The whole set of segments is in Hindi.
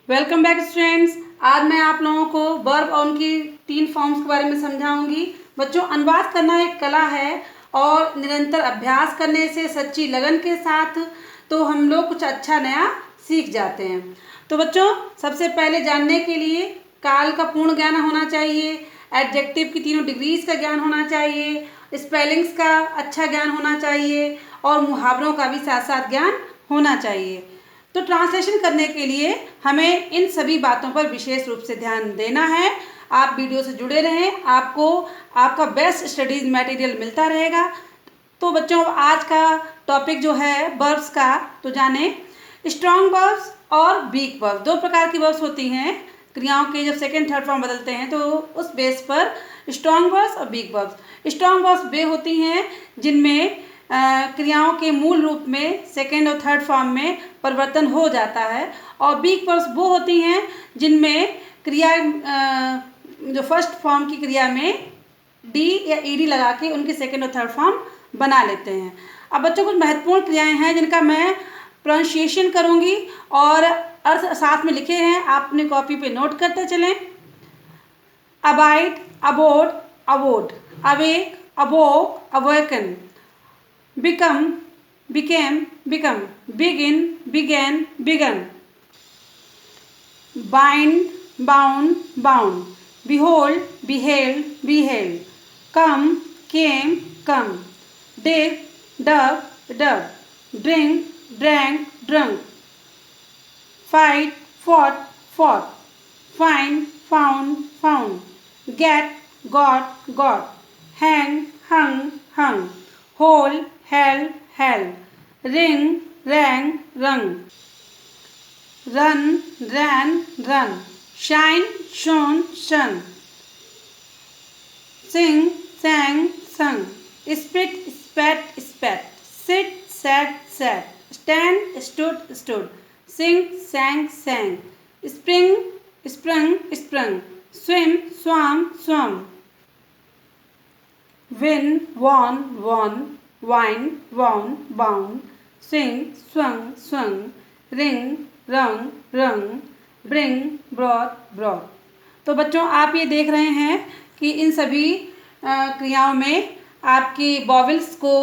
Welcome back students. आज मैं आप लोगों को वर्ब और उनकी 3 फॉर्म्स के बारे में समझाऊंगी। बच्चों, अनुवाद करना एक कला है और निरंतर अभ्यास करने से सच्ची लगन के साथ तो हम लोग कुछ अच्छा नया सीख जाते हैं। तो बच्चों, सबसे पहले जानने के लिए काल का पूर्ण ज्ञान होना चाहिए, एडजेक्टिव की तीनों डिग्रीज का ज्ञान होना चाहिए, स्पेलिंग्स का अच्छा ज्ञान होना चाहिए और मुहावरों का भी साथ साथ ज्ञान होना चाहिए। तो ट्रांसलेशन करने के लिए हमें इन सभी बातों पर विशेष रूप से ध्यान देना है। आप वीडियो से जुड़े रहें, आपको आपका बेस्ट स्टडीज मटेरियल मिलता रहेगा। तो बच्चों, आज का टॉपिक जो है वर्ब्स का, तो जाने स्ट्रॉन्ग वर्ब्स और वीक वर्ब्स। दो प्रकार की वर्ब्स होती हैं, क्रियाओं के जब सेकेंड थर्ड फॉर्म बदलते हैं तो उस बेस पर स्ट्रॉन्ग वर्ब्स और वीक वर्ब्स। स्ट्रॉन्ग वर्ब्स वे होती हैं जिनमें क्रियाओं के मूल रूप में सेकेंड और थर्ड फॉर्म में परिवर्तन हो जाता है, और वीक वर्ब्स वो होती हैं जिनमें क्रिया जो फर्स्ट फॉर्म की क्रिया में डी या ईडी लगा के उनके सेकेंड और थर्ड फॉर्म बना लेते हैं। अब बच्चों, कुछ महत्वपूर्ण क्रियाएं हैं जिनका मैं प्रोनाउंसिएशन करूंगी और अर्थ साथ में लिखे हैं, आप अपनी कॉपी पे नोट करते चलें। Abide, abode, abode, awake, awoke, awaken, become, became, become, begin, began, begun, bind, bound, bound, behold, beheld, beheld, come, came, come, dig, dug, dug, drink, drank, drunk, fight, fought, fought, find, found, found, get, got, got, hang, hung, hung, hold, held, held, ring, rang, rung, run, ran, run, shine, shone, shone, sing, sang, sung, spit, spat, spat, sit, sat, sat, stand, stood, stood, sing, sang, sang, spring, sprung, sprung, swim, swam, swum, win, won, won, wine, wound, bound, swing, swung, swung, ring, rung, rung, bring, brought, brought। तो बच्चों, आप ये देख रहे हैं कि इन सभी क्रियाओं में आपकी वॉवेल्स को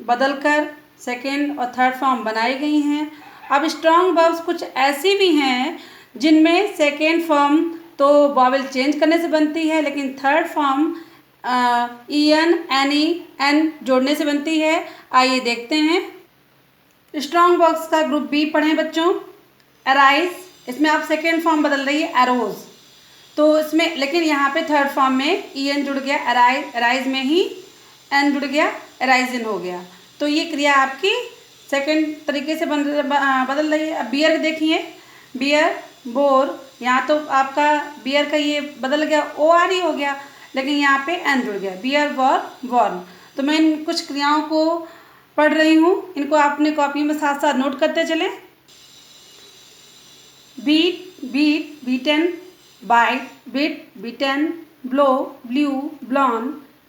बदलकर सेकेंड और थर्ड फॉर्म बनाई गई हैं। अब स्ट्रॉन्ग वर्ब्स कुछ ऐसी भी हैं जिनमें सेकेंड फॉर्म तो वॉवेल चेंज करने से बनती है, लेकिन third form n, ne, en जोड़ने से बनती है। आइए देखते हैं। स्ट्रॉन्ग वर्ब्स का ग्रुप बी पढ़ें बच्चों। अराइज, इसमें आप सेकेंड फॉर्म बदल रही है अरोज, तो इसमें लेकिन यहाँ पे थर्ड फॉर्म में एन जुड़ गया, अराइज, अराइज में ही एन जुड़ गया, अराइजन हो गया। तो ये क्रिया आपकी सेकेंड तरीके से बदल रही है। अब बियर देखिए, बियर, बोर, यहाँ तो आपका बियर का ये बदल गया, ओ आर ही हो गया, लेकिन यहाँ पे एन जुड़ गया, बियर, वॉर, वॉर्न। तो मैं इन कुछ क्रियाओं को पढ़ रही हूँ, इनको आप अपनी कॉपी में साथ साथ नोट करते चलें। Beat, beat, beaten, bite, bit, bitten, blow, blew, blown,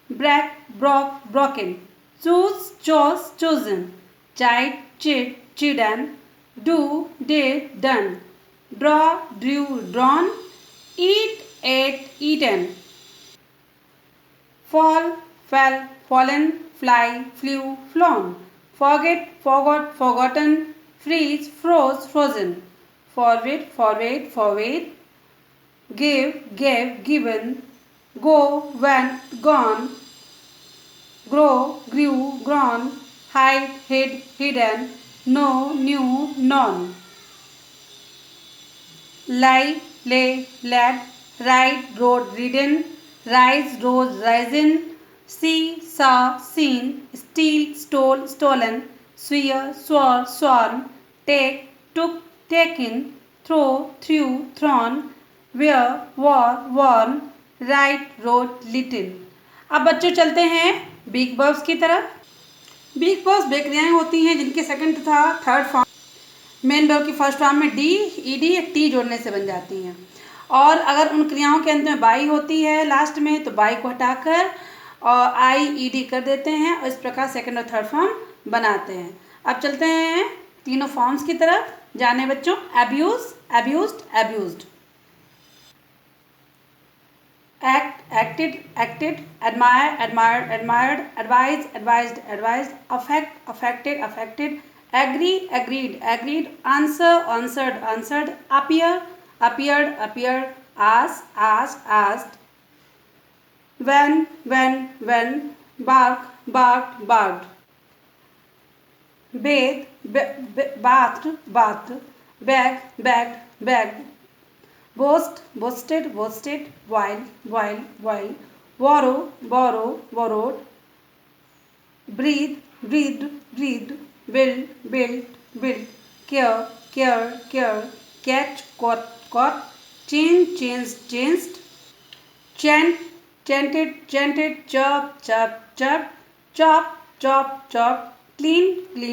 break, broke, broken, choose, chose, chosen, chide, chid, chidden, do, did, done, draw, drew, drawn, eat, ate, eaten, fall, fell, fallen, fly, flew, flown, forget, forgot, forgotten, freeze, froze, frozen, forward, forward, forward, give, gave, given, go, went, gone, grow, grew, grown, hide, hid, hidden, know, knew, known, lie, lay, led, ride, rode, ridden, rise, rose, risen, see, saw, seen, steal, stole, stolen, swear, swore, sworn, take, took, taken, throw, threw, thrown, wear, wore, worn, write, wrote, written। अब बच्चों चलते हैं वीक वर्ब्स की तरफ। वीक वर्ब्स वे क्रियाएं होती हैं जिनके सेकंड तथा थर्ड फॉर्म मेन वर्ब की फर्स्ट फॉर्म में डी, ईडी या टी जोड़ने से बन जाती हैं, और अगर उन क्रियाओं के अंत में बाई होती है लास्ट में तो बाई को हटाकर और आई ईडी कर देते हैं, और इस प्रकार सेकंड और थर्ड फॉर्म बनाते हैं। अब चलते हैं तीनों फॉर्म्स की तरफ। जाने बच्चों, abuse, abused, abused. Act, acted, acted, admire, admired, admired, advise, advised, advised, affect, affected, affected, agree, agreed, agreed, answer, answered, answered, appear, appeared, appeared, ask, asked, asked, when, bark, barked, barked, bathe, bathed, bathed, bag, bagged, bagged, boast, boasted, boasted, while, borrow, borrowed, breathe, breathed, build, care, catch, caught, changed, chant, chanted, chirp, chirped, chopped, clean,